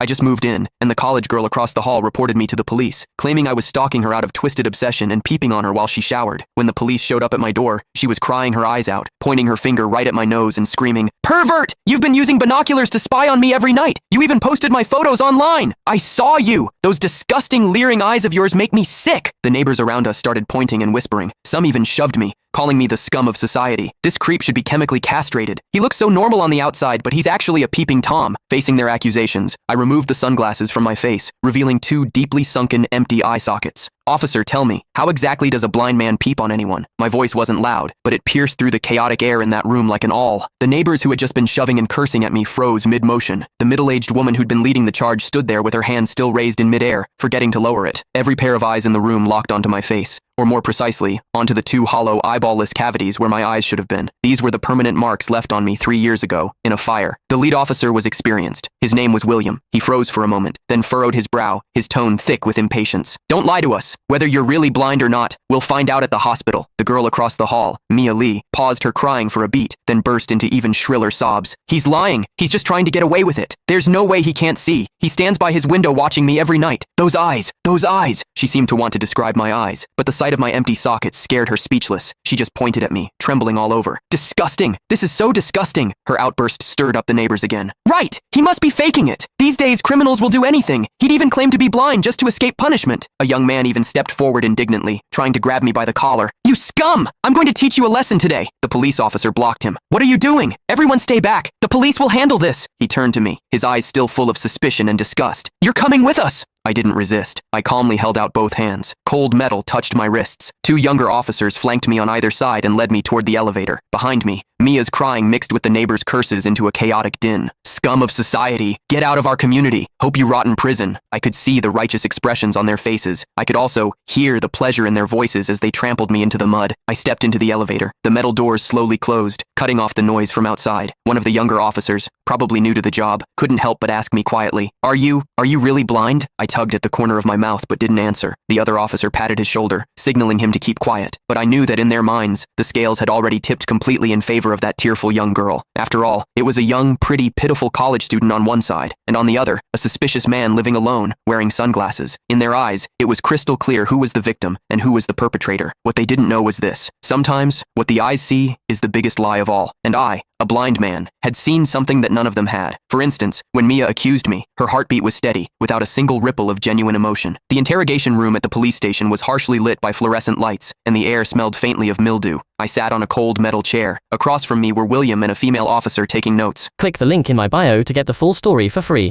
I just moved in, and the college girl across the hall reported me to the police, claiming I was stalking her out of twisted obsession and peeping on her while she showered. When the police showed up at my door, she was crying her eyes out, pointing her finger right at my nose and screaming, "Pervert! You've been using binoculars to spy on me every night! You even posted my photos online! I saw you! Those disgusting, leering eyes of yours make me sick!" The neighbors around us started pointing and whispering. Some even shoved me, calling me the scum of society. This creep should be chemically castrated. He looks so normal on the outside, but he's actually a peeping Tom. Facing their accusations, I removed the sunglasses from my face, revealing two deeply sunken, empty eye sockets. "Officer, tell me, how exactly does a blind man peep on anyone?" My voice wasn't loud, but it pierced through the chaotic air in that room like an awl. The neighbors who had just been shoving and cursing at me froze mid-motion. The middle-aged woman who'd been leading the charge stood there with her hand still raised in mid-air, forgetting to lower it. Every pair of eyes in the room locked onto my face, or more precisely, onto the two hollow, eyeball-less cavities where my eyes should have been. These were the permanent marks left on me 3 years ago, in a fire. The lead officer was experienced. His name was William. He froze for a moment, then furrowed his brow, his tone thick with impatience. "Don't lie to us. Whether you're really blind or not, we'll find out at the hospital." The girl across the hall, Mia Lee, paused her crying for a beat, then burst into even shriller sobs. "He's lying. He's just trying to get away with it. There's no way he can't see. He stands by his window watching me every night. Those eyes, those eyes." She seemed to want to describe my eyes, but the sight of my empty sockets scared her speechless. She just pointed at me, trembling all over. "Disgusting! This is so disgusting!" Her outburst stirred up the neighbors again. "Right! He must be faking it! These days, criminals will do anything. He'd even claim to be blind just to escape punishment." A young man even stepped forward indignantly, trying to grab me by the collar. "You scum! I'm going to teach you a lesson today." The police officer blocked him. "What are you doing? Everyone stay back! The police will handle this!" He turned to me, his eyes still full of suspicion and disgust. "You're coming with us!" I didn't resist. I calmly held out both hands. Cold metal touched my wrists. Two younger officers flanked me on either side and led me toward the elevator. Behind me, Mia's crying mixed with the neighbors' curses into a chaotic din. "Scum of society! Get out of our community! Hope you rot in prison!" I could see the righteous expressions on their faces. I could also hear the pleasure in their voices as they trampled me into the mud. I stepped into the elevator. The metal doors slowly closed, cutting off the noise from outside. One of the younger officers, probably new to the job, couldn't help but ask me quietly, Are you really blind?" I tugged at the corner of my mouth but didn't answer. The other officer patted his shoulder, signaling him to keep quiet. But I knew that in their minds, the scales had already tipped completely in favor of that tearful young girl. After all, it was a young, pretty, pitiful college student on one side, and on the other, a suspicious man living alone, wearing sunglasses. In their eyes, it was crystal clear who was the victim and who was the perpetrator. What they didn't know was this. Sometimes, what the eyes see is the biggest lie of all. And I, a blind man, had seen something that none of them had. For instance, when Mia accused me, her heartbeat was steady, without a single ripple of genuine emotion. The interrogation room at the police station was harshly lit by fluorescent lights, and the air smelled faintly of mildew. I sat on a cold metal chair. Across from me were William and a female officer taking notes. Click the link in my bio to get the full story for free.